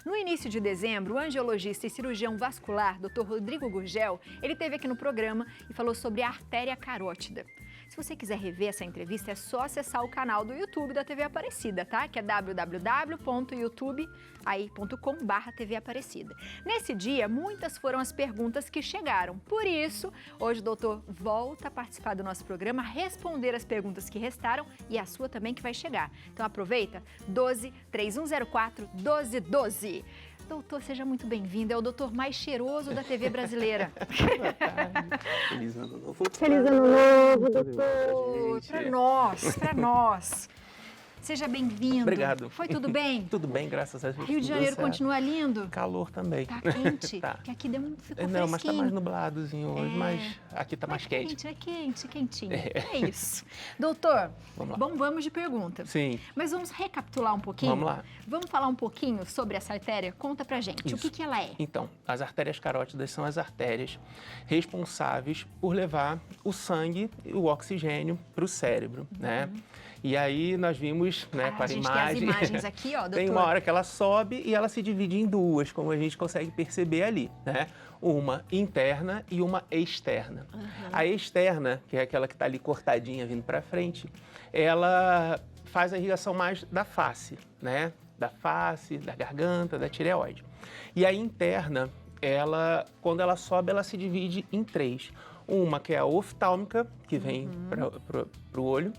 No início de dezembro, o angiologista e cirurgião vascular, Dr. Rodrigo Gurgel, ele esteve aqui no programa e falou sobre a artéria carótida. Se você quiser rever essa entrevista, é só acessar o canal do YouTube da TV Aparecida, tá? Que é www.youtube.com/TV Aparecida. Nesse dia, muitas foram as perguntas que chegaram. Por isso, hoje o doutor volta a participar do nosso programa, responder as perguntas que restaram e a sua também que vai chegar. Então aproveita, 12-3104-1212. Doutor, seja muito bem-vindo. É o doutor mais cheiroso da TV brasileira. Feliz ano novo. Feliz ano novo, doutor. Para nós. Seja bem-vindo. Obrigado. Foi tudo bem? Tudo bem, graças a Deus. Rio de Janeiro continua lindo? Calor também. Tá quente? Tá. Porque aqui ficou fresquinho. Não, mas tá mais nubladozinho hoje, mas aqui tá mais quente. Quentinho. É isso. Doutor, Vamos lá. bom, vamos de pergunta. Sim. Mas vamos recapitular um pouquinho? Vamos lá. Vamos falar um pouquinho sobre essa artéria? Conta pra gente, Isso. o que ela é? Então, as artérias carótidas são as artérias responsáveis por levar o sangue e o oxigênio para o cérebro, né? E aí nós vimos, né, com a gente imagem, tem as imagens aqui, ó, doutor. tem uma hora que ela sobe e ela se divide em duas, como a gente consegue perceber ali, né? Uma interna e uma externa. A externa, que é aquela que está ali cortadinha vindo para frente, ela faz a irrigação mais da face, né? Da face, da garganta, da tireoide. E a interna, quando ela sobe, ela se divide em três. Uma que é a oftálmica, que vem para o olho,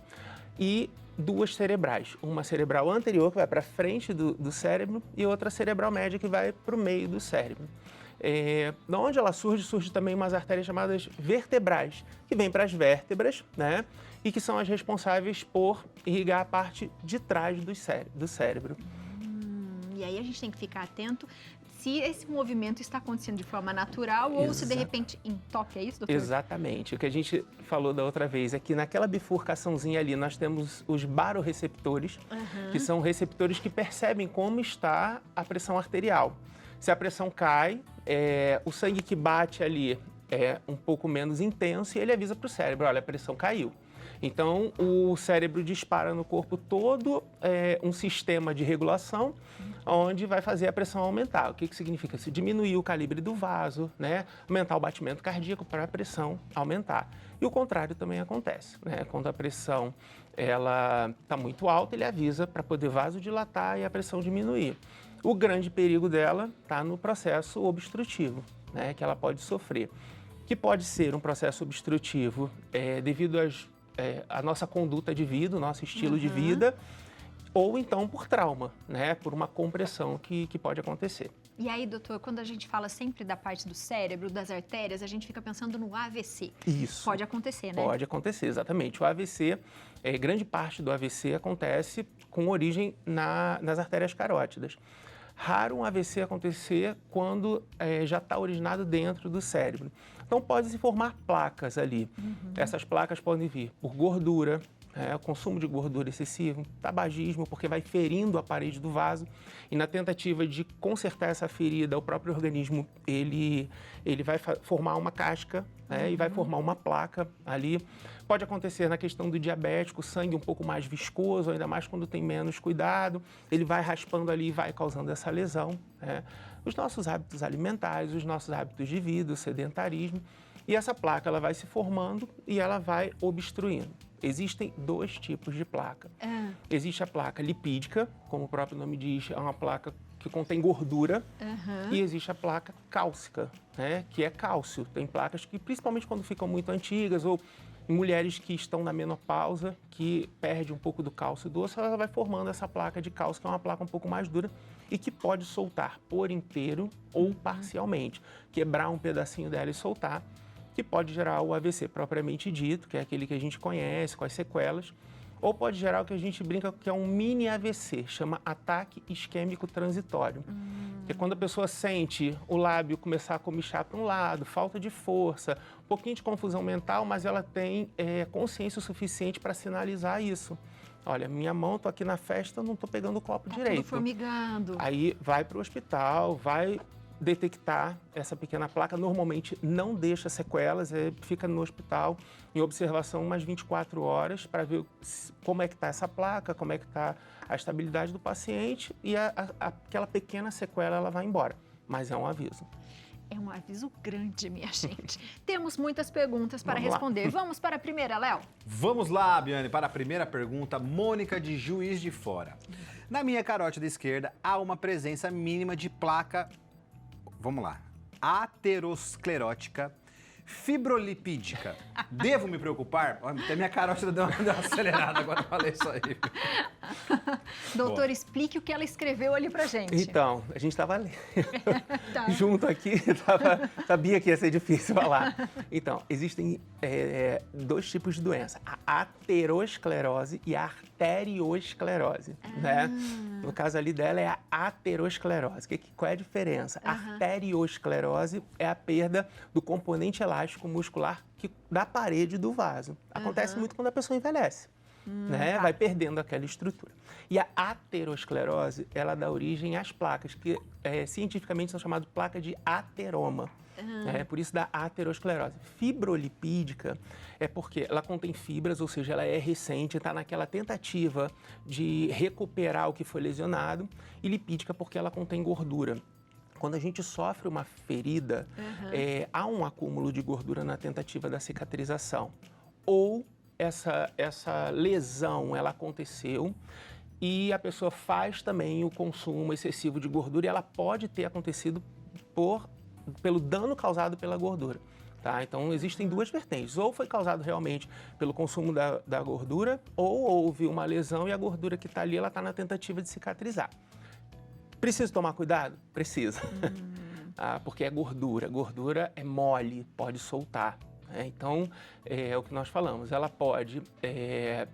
e duas cerebrais. Uma cerebral anterior, que vai para frente do cérebro, e outra cerebral média, que vai para o meio do cérebro. De onde ela surge também umas artérias chamadas vertebrais, que vêm para as vértebras, né? E que são as responsáveis por irrigar a parte de trás do cérebro. E aí a gente tem que ficar atento se esse movimento está acontecendo de forma natural ou se de repente entope, é isso, doutor? Exatamente. O que a gente falou da outra vez é que naquela bifurcaçãozinha ali nós temos os baroreceptores, que são receptores que percebem como está a pressão arterial. Se a pressão cai, o sangue que bate ali é um pouco menos intenso e ele avisa para o cérebro, olha, a pressão caiu. Então, o cérebro dispara no corpo todo um sistema de regulação onde vai fazer a pressão aumentar. O que significa? Se diminuir o calibre do vaso, né? Aumentar o batimento cardíaco para a pressão aumentar. E o contrário também acontece, né? Quando a pressão está muito alta, ele avisa para poder vasodilatar e a pressão diminuir. O grande perigo dela está no processo obstrutivo, né? Que ela pode sofrer. Que pode ser um processo obstrutivo devido à nossa conduta de vida, o nosso estilo de vida, ou então por trauma, né? Por uma compressão que pode acontecer. E aí, doutor, quando a gente fala sempre da parte do cérebro, das artérias, a gente fica pensando no AVC. Isso. Pode acontecer, né? Pode acontecer, exatamente. O AVC, grande parte do AVC acontece com origem nas artérias carótidas. Raro um AVC acontecer quando já está originado dentro do cérebro. Então, pode se formar placas ali. Essas placas podem vir por gordura, consumo de gordura excessivo, tabagismo, porque vai ferindo a parede do vaso. E na tentativa de consertar essa ferida, o próprio organismo ele vai formar uma casca, e vai formar uma placa ali. Pode acontecer na questão do diabético, sangue um pouco mais viscoso, ainda mais quando tem menos cuidado. Ele vai raspando ali e vai causando essa lesão. Os nossos hábitos alimentares, os nossos hábitos de vida, o sedentarismo. E essa placa ela vai se formando e ela vai obstruindo. Existem dois tipos de placa. Existe a placa lipídica, como o próprio nome diz, é uma placa que contém gordura. E existe a placa cálcica, né, que é cálcio. Tem placas que, principalmente quando ficam muito antigas ou em mulheres que estão na menopausa, que perde um pouco do cálcio do osso, ela vai formando essa placa de cálcio, que é uma placa um pouco mais dura e que pode soltar por inteiro ou parcialmente. Quebrar um pedacinho dela e soltar, que pode gerar o AVC propriamente dito, que é aquele que a gente conhece, com as sequelas, ou pode gerar o que a gente brinca que é um mini AVC, chama ataque isquêmico transitório. Que é quando a pessoa sente o lábio começar a comichar para um lado, falta de força, um pouquinho de confusão mental, mas ela tem consciência o suficiente para sinalizar isso. Olha, minha mão, tô aqui na festa, não tô pegando o copo direito. Tudo formigando. Aí vai para o hospital, vai detectar essa pequena placa. Normalmente não deixa sequelas, fica no hospital em observação umas 24 horas para ver como é que está essa placa, como é que está a estabilidade do paciente e aquela pequena sequela ela vai embora, mas é um aviso. É um aviso grande, minha gente. Temos muitas perguntas para Vamos lá. responder. Vamos para a primeira, Léo? Vamos lá, Biane, para a primeira pergunta. Mônica de Juiz de Fora. Na minha carótida esquerda há uma presença mínima de placa, vamos lá, aterosclerótica fibrolipídica. Devo me preocupar? Até minha carótida deu uma acelerada agora que eu falei isso aí. Doutor, explique o que ela escreveu ali pra gente. Então, a gente estava Tá. junto aqui, sabia que ia ser difícil falar. Então, existem dois tipos de doença, a aterosclerose e a arteriosclerose, né? No caso ali dela é a aterosclerose. Qual é a diferença? A arteriosclerose é a perda do componente elástico muscular da parede do vaso. Acontece muito quando a pessoa envelhece. Né? Tá. Vai perdendo aquela estrutura. E a aterosclerose, ela dá origem às placas, que cientificamente são chamadas de placa de ateroma. Por isso da aterosclerose. Fibrolipídica é porque ela contém fibras, ou seja, ela é recente, está naquela tentativa de recuperar o que foi lesionado, e lipídica porque ela contém gordura. Quando a gente sofre uma ferida, há um acúmulo de gordura na tentativa da cicatrização. Ou essa lesão, ela aconteceu e a pessoa faz também o consumo excessivo de gordura e ela pode ter acontecido pelo dano causado pela gordura. Tá? Então, existem duas vertentes. Ou foi causado realmente pelo consumo da gordura, ou houve uma lesão e a gordura que está ali, ela está na tentativa de cicatrizar. Precisa tomar cuidado? Precisa. Porque é gordura. Gordura é mole, pode soltar. Então, é o que nós falamos. Ela pode,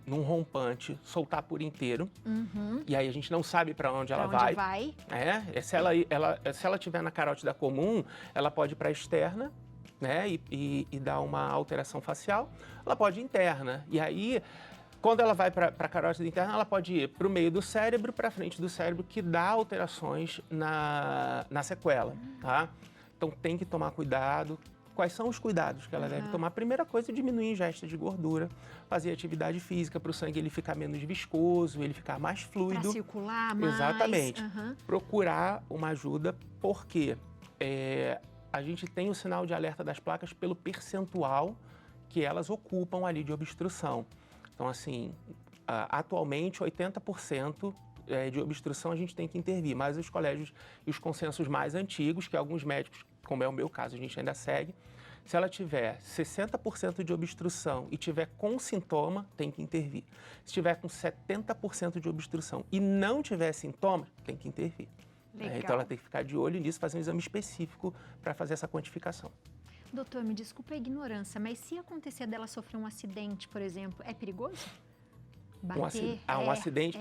num rompante, soltar por inteiro. E aí a gente não sabe para onde ela vai. Se ela estiver na carótida comum, ela pode ir para a externa, né? E dar uma alteração facial. Ela pode ir interna. E aí, quando ela vai para a carótida interna, ela pode ir para o meio do cérebro, para frente do cérebro, que dá alterações na sequela, tá? Então, tem que tomar cuidado. Quais são os cuidados que ela deve tomar? A primeira coisa é diminuir a ingesta de gordura, fazer atividade física para o sangue ele ficar menos viscoso, ele ficar mais fluido. Para circular mais. Exatamente. Procurar uma ajuda, porque a gente tem o sinal de alerta das placas pelo percentual que elas ocupam ali de obstrução. Então, assim, atualmente 80% de obstrução a gente tem que intervir, mas os colégios e os consensos mais antigos, que alguns médicos, como é o meu caso, a gente ainda segue, se ela tiver 60% de obstrução e tiver com sintoma, tem que intervir. Se tiver com 70% de obstrução e não tiver sintomas, tem que intervir. Então ela tem que ficar de olho nisso, fazer um exame específico para fazer essa quantificação. Doutor, me desculpa a ignorância, mas se acontecer dela sofrer um acidente, por exemplo, é perigoso? Bater, um acidente?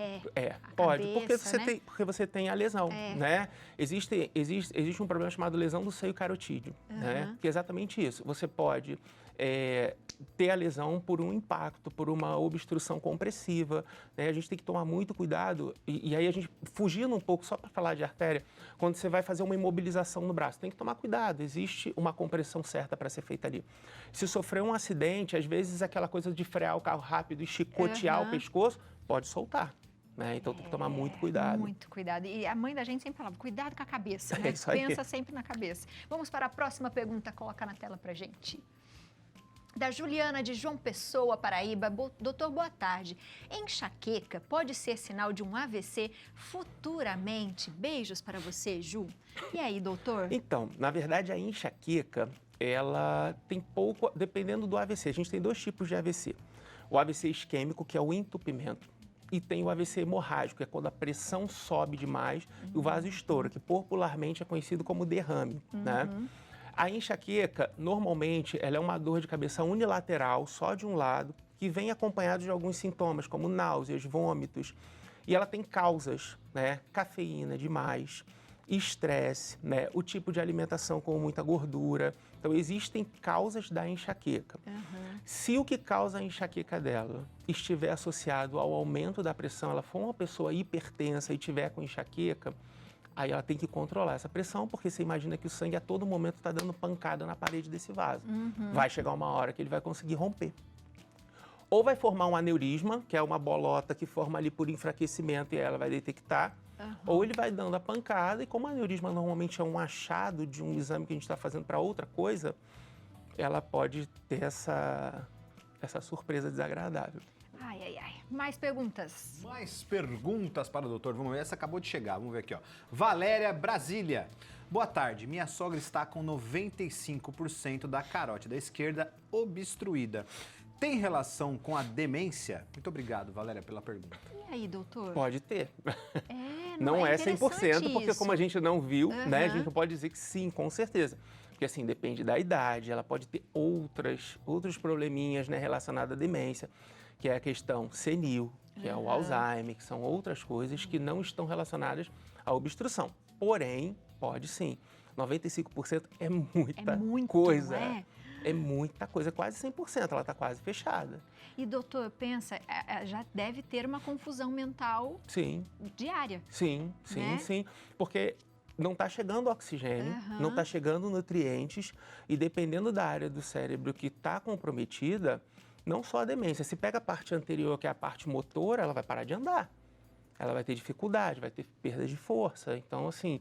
Pode, cabeça, porque você tem a lesão, né? Existe um problema chamado lesão do seio carotídeo, né? Que é exatamente isso. Você pode ter a lesão por um impacto, por uma obstrução compressiva, né? A gente tem que tomar muito cuidado e aí a gente, fugindo um pouco, só para falar de artéria, quando você vai fazer uma imobilização no braço, tem que tomar cuidado, existe uma compressão certa para ser feita ali. Se sofrer um acidente, às vezes aquela coisa de frear o carro rápido e chicotear o pescoço, pode soltar. Então tem que tomar muito cuidado. Muito cuidado. E a mãe da gente sempre falava, cuidado com a cabeça, né? Isso aí. Pensa sempre na cabeça. Vamos para a próxima pergunta, coloca na tela pra gente. Da Juliana de João Pessoa, Paraíba. Doutor, boa tarde. Enxaqueca pode ser sinal de um AVC futuramente? Beijos para você, Ju. E aí, doutor? Então, na verdade, a enxaqueca, ela tem pouco, dependendo do AVC. A gente tem dois tipos de AVC. O AVC isquêmico, que é o entupimento, e tem o AVC hemorrágico, que é quando a pressão sobe demais e o vaso estoura, que popularmente é conhecido como derrame, né? A enxaqueca, normalmente, ela é uma dor de cabeça unilateral, só de um lado, que vem acompanhado de alguns sintomas, como náuseas, vômitos. E ela tem causas, né? Cafeína demais, estresse, né? O tipo de alimentação com muita gordura. Então, existem causas da enxaqueca. Se o que causa a enxaqueca dela estiver associado ao aumento da pressão, ela for uma pessoa hipertensa e tiver com enxaqueca, Aí ela tem que controlar essa pressão, porque você imagina que o sangue a todo momento está dando pancada na parede desse vaso. Vai chegar uma hora que ele vai conseguir romper. Ou vai formar um aneurisma, que é uma bolota que forma ali por enfraquecimento e ela vai detectar. Ou ele vai dando a pancada e como o aneurisma normalmente é um achado de um exame que a gente está fazendo para outra coisa, ela pode ter essa surpresa desagradável. Ai, ai, ai. Mais perguntas? Mais perguntas para o doutor. Vamos ver, essa acabou de chegar. Vamos ver aqui, ó. Valéria, Brasília. Boa tarde. Minha sogra está com 95% da carótida esquerda obstruída. Tem relação com a demência? Muito obrigado, Valéria, pela pergunta. E aí, doutor? Pode ter. Não é 100%, porque isso. como a gente não viu, né, a gente não pode dizer que sim, com certeza. Porque assim, depende da idade, ela pode ter outros probleminhas, né, relacionados à demência, que é a questão senil, que é o Alzheimer, que são outras coisas que não estão relacionadas à obstrução. Porém, pode sim. 95% é muita coisa. É muita coisa, quase 100%, ela está quase fechada. E doutor, pensa, já deve ter uma confusão mental diária. Sim, porque não está chegando oxigênio, não está chegando nutrientes e dependendo da área do cérebro que está comprometida, não só a demência, se pega a parte anterior, que é a parte motora, ela vai parar de andar, ela vai ter dificuldade, vai ter perda de força, então assim...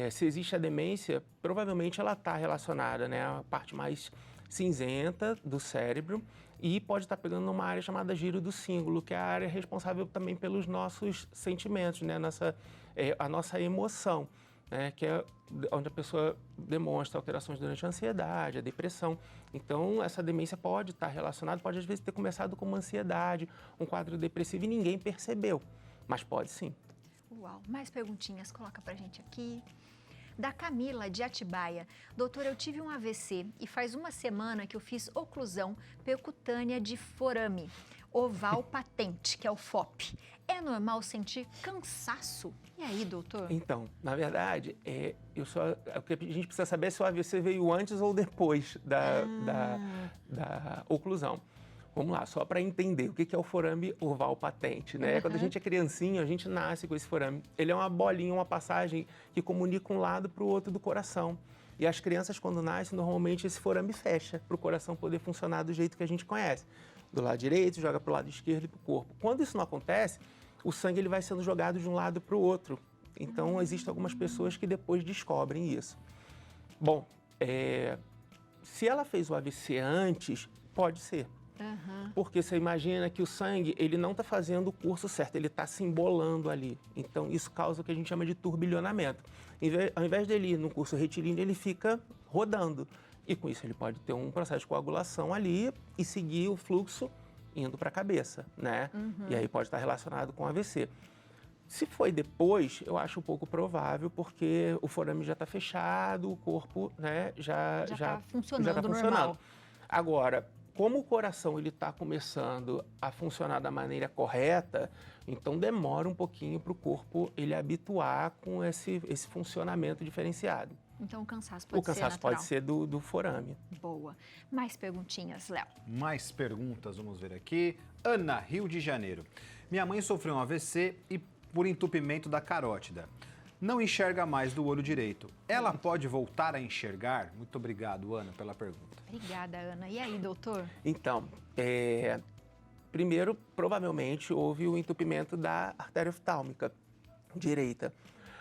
se existe a demência, provavelmente ela está relacionada, né, à parte mais cinzenta do cérebro e pode estar pegando numa área chamada giro do cíngulo, que é a área responsável também pelos nossos sentimentos, né, a nossa emoção, né, que é onde a pessoa demonstra alterações durante a ansiedade, a depressão. Então, essa demência pode estar relacionada, pode às vezes ter começado com uma ansiedade, um quadro depressivo e ninguém percebeu, mas pode sim. Uau, mais perguntinhas, coloca pra gente aqui. Da Camila, de Atibaia. Doutor, eu tive um AVC e faz uma semana que eu fiz oclusão percutânea de forame oval patente, que é o FOP. É normal sentir cansaço? E aí, doutor? Então, na verdade, o que a gente precisa saber é se o AVC veio antes ou depois da oclusão. Vamos lá, só para entender o que é o forame oval patente, né? Quando a gente é criancinha, a gente nasce com esse forame. Ele é uma bolinha, uma passagem que comunica um lado para o outro do coração. E as crianças, quando nascem, normalmente esse forame fecha para o coração poder funcionar do jeito que a gente conhece. Do lado direito, joga para o lado esquerdo e para o corpo. Quando isso não acontece, o sangue ele vai sendo jogado de um lado para o outro. Então, existem algumas pessoas que depois descobrem isso. Bom, se ela fez o AVC antes, pode ser. Porque você imagina que o sangue, ele não está fazendo o curso certo, ele está se embolando ali. Então, isso causa o que a gente chama de turbilhonamento. Ao invés dele ir no curso retilíneo, ele fica rodando. E com isso, ele pode ter um processo de coagulação ali e seguir o fluxo indo para a cabeça, né? E aí pode estar relacionado com AVC. Se foi depois, eu acho um pouco provável, porque o forame já está fechado, o corpo, né, já está funcionando normal. Agora, como o coração está começando a funcionar da maneira correta, então demora um pouquinho para o corpo ele habituar com esse funcionamento diferenciado. Então o cansaço pode ser natural. O cansaço pode ser do forame. Boa. Mais perguntinhas, Léo. Mais perguntas, vamos ver aqui. Ana, Rio de Janeiro. Minha mãe sofreu um AVC e por entupimento da carótida. Não enxerga mais do olho direito. Ela pode voltar a enxergar? Muito obrigado, Ana, pela pergunta. Obrigada, Ana. E aí, doutor? Então, primeiro, provavelmente, houve o entupimento da artéria oftálmica direita.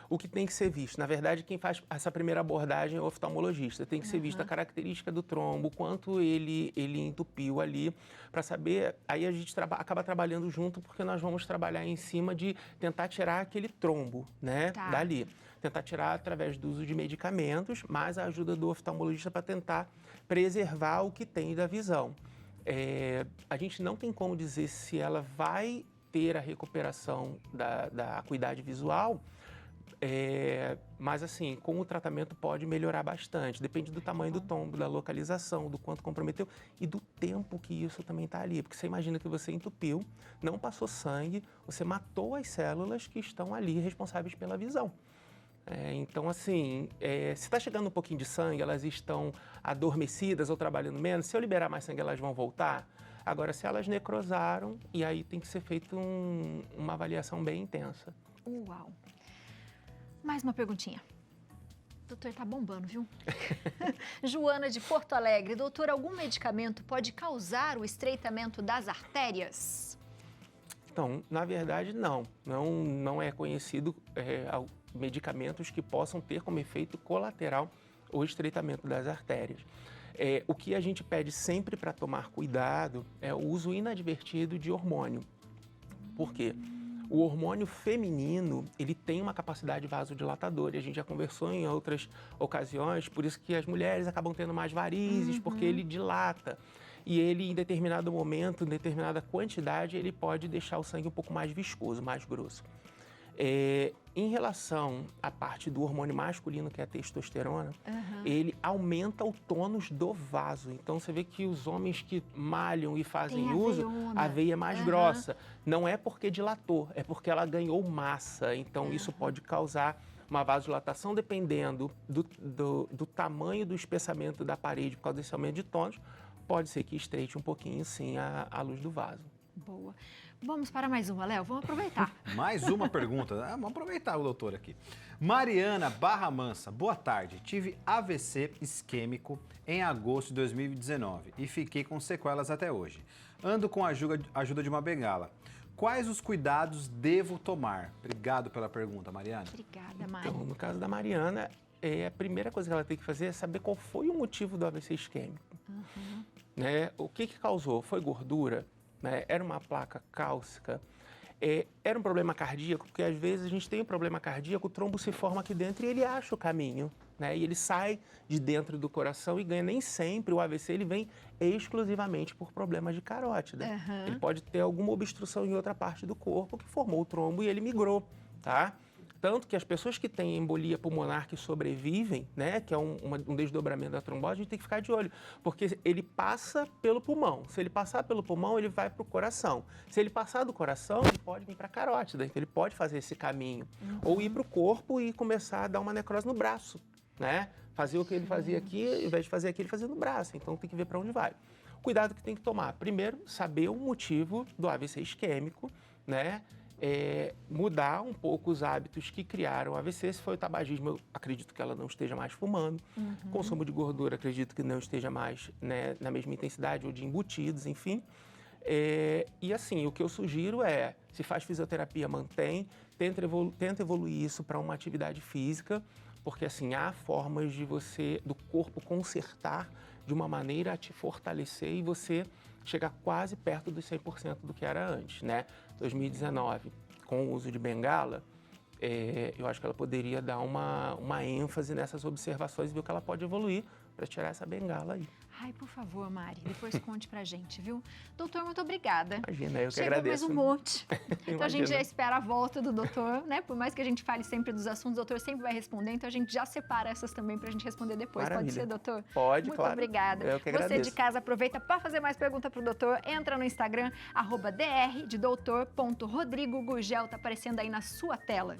O que tem que ser visto? Na verdade, quem faz essa primeira abordagem é o oftalmologista. Tem que ser vista a característica do trombo, quanto ele entupiu ali, para saber. Aí a gente acaba trabalhando junto, porque nós vamos trabalhar em cima de tentar tirar aquele trombo, né, dali. Tentar tirar através do uso de medicamentos, mais a ajuda do oftalmologista para tentar preservar o que tem da visão. A gente não tem como dizer se ela vai ter a recuperação da acuidade visual, mas assim, com o tratamento pode melhorar bastante. Depende do tamanho do tombo, da localização, do quanto comprometeu e do tempo que isso também está ali. Porque você imagina que você entupiu, não passou sangue, você matou as células que estão ali responsáveis pela visão. Então, assim, se está chegando um pouquinho de sangue, elas estão adormecidas ou trabalhando menos, se eu liberar mais sangue, elas vão voltar. Agora, se elas necrosaram, e aí tem que ser feita uma avaliação bem intensa. Uau! Mais uma perguntinha. Doutor, tá bombando, viu? Joana de Porto Alegre. Doutor, algum medicamento pode causar o estreitamento das artérias? Então, na verdade, não é conhecido medicamentos que possam ter como efeito colateral o estreitamento das artérias. O que a gente pede sempre para tomar cuidado é o uso inadvertido de hormônio. Por quê? O hormônio feminino, ele tem uma capacidade vasodilatadora, e a gente já conversou em outras ocasiões, por isso que as mulheres acabam tendo mais varizes, porque ele dilata. E ele, em determinado momento, em determinada quantidade, ele pode deixar o sangue um pouco mais viscoso, mais grosso. Em relação à parte do hormônio masculino, que é a testosterona, ele aumenta o tônus do vaso. Então, você vê que os homens que malham e fazem uso, a veia é mais grossa. Não é porque dilatou, é porque ela ganhou massa. Então, isso pode causar uma vasodilatação, dependendo do tamanho do espessamento da parede, por causa desse aumento de tônus, pode ser que estreite um pouquinho, sim, a luz do vaso. Boa. Vamos para mais uma, Léo. Vamos aproveitar. Mais uma pergunta. Vamos aproveitar o doutor aqui. Mariana Barra Mansa. Boa tarde. Tive AVC isquêmico em agosto de 2019 e fiquei com sequelas até hoje. Ando com a ajuda de uma bengala. Quais os cuidados devo tomar? Obrigado pela pergunta, Mariana. Obrigada, Mari. Então, no caso da Mariana, a primeira coisa que ela tem que fazer é saber qual foi o motivo do AVC isquêmico. Né? O que causou? Foi gordura? Né? Era uma placa cálcica? Era um problema cardíaco? Porque às vezes a gente tem um problema cardíaco, o trombo se forma aqui dentro e ele acha o caminho. Né? E ele sai de dentro do coração e ganha. Nem sempre o AVC ele vem exclusivamente por problemas de carótida. Ele pode ter alguma obstrução em outra parte do corpo que formou o trombo e ele migrou. Tá? Tanto que as pessoas que têm embolia pulmonar que sobrevivem, né, que é um desdobramento da trombose, a gente tem que ficar de olho, porque ele passa pelo pulmão. Se ele passar pelo pulmão, ele vai para o coração. Se ele passar do coração, ele pode vir para a carótida, então ele pode fazer esse caminho. Ou ir para o corpo e começar a dar uma necrose no braço, né? Fazer o que ele fazia aqui, ao invés de fazer aqui, ele fazia no braço. Então tem que ver para onde vai. Cuidado que tem que tomar. Primeiro, saber o motivo do AVC isquêmico, né? Mudar um pouco os hábitos que criaram o AVC. Se foi o tabagismo, eu acredito que ela não esteja mais fumando. Consumo de gordura, acredito que não esteja mais, né, na mesma intensidade, ou de embutidos, enfim. E assim, o que eu sugiro é, se faz fisioterapia, mantém, tenta evoluir isso para uma atividade física, porque assim, há formas de do corpo consertar de uma maneira a te fortalecer e você chegar quase perto dos 100% do que era antes, né? 2019, com o uso de bengala, eu acho que ela poderia dar uma ênfase nessas observações e ver o que ela pode evoluir para tirar essa bengala aí. Ai, por favor, Mari, depois conte pra gente, viu? Doutor, muito obrigada. Imagina, eu que Chegou agradeço. mais um monte. Então a gente já espera a volta do doutor, né? Por mais que a gente fale sempre dos assuntos, o doutor sempre vai responder, então a gente já separa essas também pra gente responder depois. Maravilha. Pode ser, doutor? Pode, muito claro. Obrigada. Eu que Você agradeço. de casa aproveita para fazer mais pergunta pro doutor, entra no Instagram, @dr de doutor.rodrigo Gurgel, tá aparecendo aí na sua tela.